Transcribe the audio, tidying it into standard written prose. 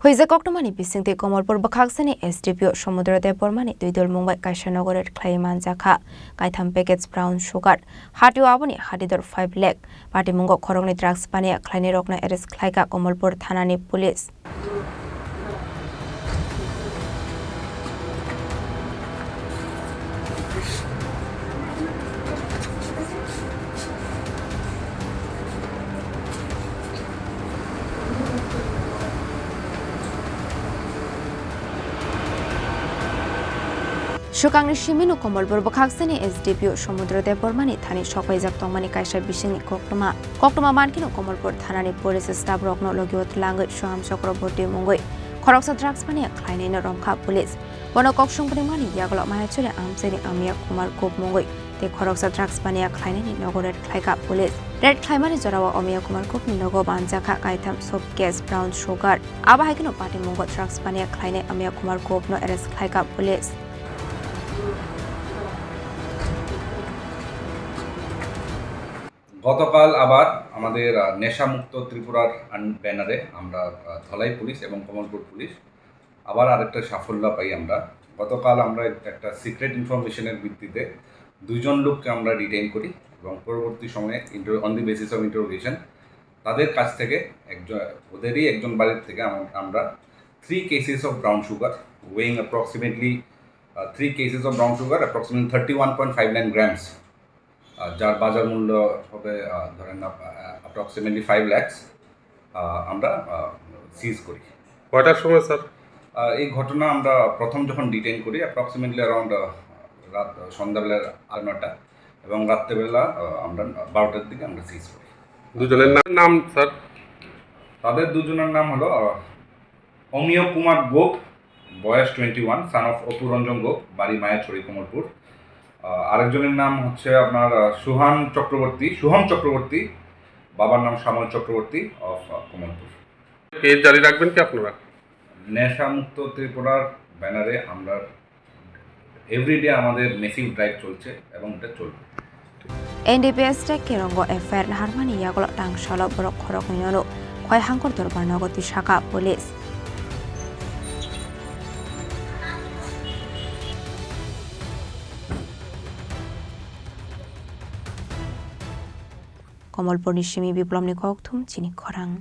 Hoize Khoroknwi bisingte Kamalpur bakhaksani SDPO সমুদ্র দেববর্মানি Twidulmung Kaishanogor Khlaiwi Manjakha Kaitham packets brown sugar Hatu aboni Hadidor 5 lakh Party Mungo Khoroknwi drugs pania Khlaiwi rokna arrest Khlaika Kamalpur Thanani police Shukangni Shiminu Kamalpur bakhaksani SDPO সমুদ্র দেববর্মানি Thani Shokwaijak Tongmani Kaisa Bisingni Khoroknwi Mankino Kamalpur Thanani police staff rokno logiot langoi Soham Chakraborty Mungoi Khoroksa drugs pania Khlaiwi no Romkha police Bono Koksungpani mani Yaglo Mahachule Amseni Amia Kumar Kop Mungoi Te Khoroksa drugs pania Khlaiwi ni Nogoret Khlaika police Red Khlaimani Jorawa Amia Kumar Kop ni Nogo Manjakha Kaitham soap gas brown sugar Abahikino Party Mungo drugs pania Khlaiwi Amia Kumar Kop no arrest Khlaika police গতকাল আবার আমাদের নেশামুক্ত ত্রিপুরার ব্যানারে আমরা Dhalai police এবং Kamalpur police আবার আরেকটা সাফল্য পাই আমরা গতকাল আমরা একটা সিক্রেট ইনফরমেশনের ভিত্তিতে দুইজন লোককে আমরা ডিটেইন করি এবং পরবর্তী সময়ে on the basis of interrogation তাদের কাছ থেকে ওদেরই একজন বাড়ির থেকে আমরা 3 cases of brown sugar weighing approximately 3 cases of brown sugar approximately 31.59 grams যার বাজার মূল্য হবে ধরেন অ্যাপ্রক্সিমেটলি 5 lakhs আমরা সিজ করি। কয়টার সময় স্যার এই ঘটনা আমরা প্রথম যখন ডিটেইন করি অ্যাপ্রক্সিমেটলি অ্যারাউন্ড রাত সন্ধ্যাবেলা 9টা এবং রাত্রেবেলা আমরা 12টার দিকে আমরা সিজ করি। দুজনের নাম স্যার তাদের দুজনের নাম হলো অমিয় কুমার গোপ বয়স 21 সান অফ অপুরঞ্জন গোপ বাড়ি মায়াছড়ি কমলপুর আরেকজনের নাম হচ্ছে আপনার শুভম চক্রবর্তী বাবার নাম শ্যামল চক্রবর্তী অফ কমলপুর। কেস জারি রাখবেন কি আপনারা? নেশামুক্ত ত্রিপুরার ব্যানারে আমরা এভরিডে আমাদের মেসিভ ড্রাইভ চলছে এবং এটা চলবে। NDPS Kerongo FR Harmani Yaglo Tangshala Borok Khoroknwi no Khoi Hangkor Dorbar Nogoti Shaka police Kamalpur Nishimi Biplomni Khorokthum Chini Khorang